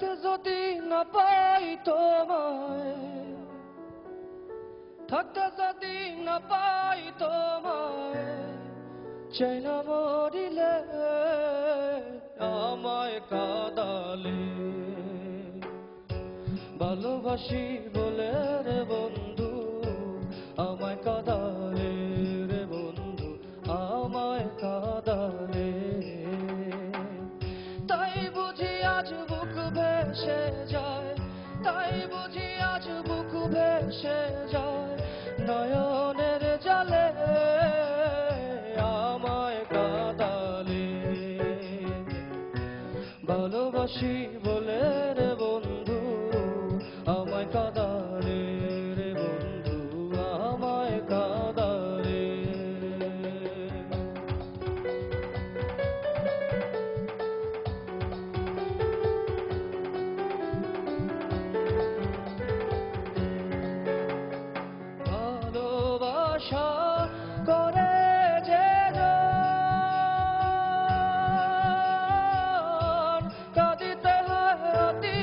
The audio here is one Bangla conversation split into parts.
থাকতে যদি না পাই তোমায়, থাকতে যদি না পাই তোমায়, চাই না মরিলে আমায় কাঁদালে। ভালোবাসি বলে রে বন্ধু আমায় কাঁদালে, রে বন্ধু আমায় কাঁদালে। তাই বুঝি আজ বুক ভেসে যায়, তাই বুঝি আজ বুক ভেসে যায়, নয়নের জলে আমায় কাঁদালে। ভালোবাসি বলে রে বন্ধু আমায় কাঁদালে, রে বন্ধু আমায় কাঁদালে। ভালোবাসা করে যে জন, কাঁদিতে হয় অতি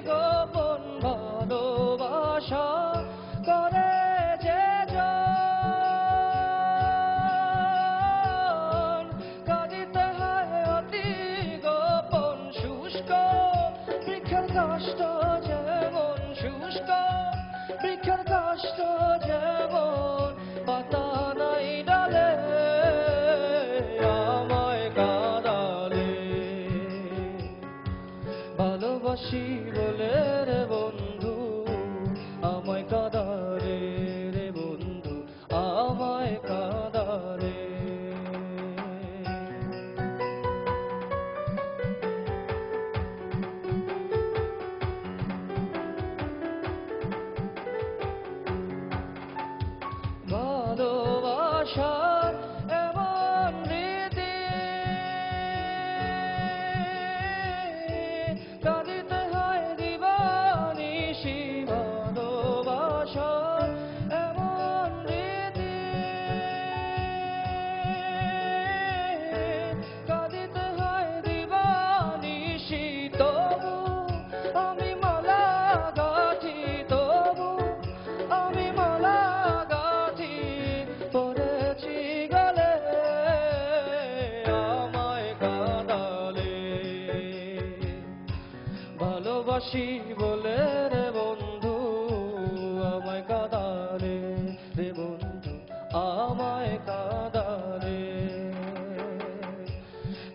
গোপন। ভালোবাসা করে যে জন, কাঁদিতে হয় অতি গোপন। শুষ্ক বৃক্ষের কাষ্ঠ যেমন, শুষ্ক বৃক্ষের কাষ্ঠ যেমন, পাতা নাই ডালে আমায় কাঁদালে। ভালোবাসি বলে রে বন্ধু আমায় কাঁদালে, রে বন্ধু আমায় কাঁদালে। ভালোবাসার এমন রীতি, কাঁদিতে হয় দিবানিশি। ভালোবাসার এমন রীতি, কাঁদিতে হয় দিবানিশি। তবু আমি মালা গাঁথি, তবু আমি মালা গাঁথি, পড়েছি গলে আমায় কাঁদালে। ভালোবাসি বলে রে বন্ধু আমায় কাঁদালে, রে বন্ধু আমায় কাঁদালে।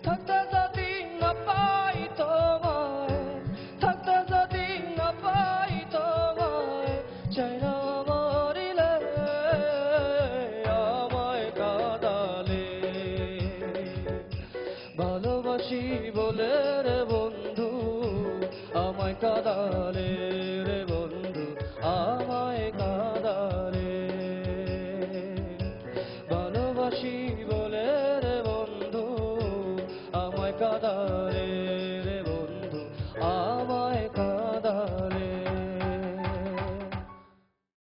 থাকতে যদি না পাই তোমায়, থাকতে যদি না পাই তোমায়, চাই না মরিলে আমায় কাঁদালে। ভালোবাসি বলে রে বন্ধু আমায় কাঁদালে, রে বন্ধু আমায় কাঁদালে। ভালোবাসি বলে রে বন্ধু আমায় কাঁদালে।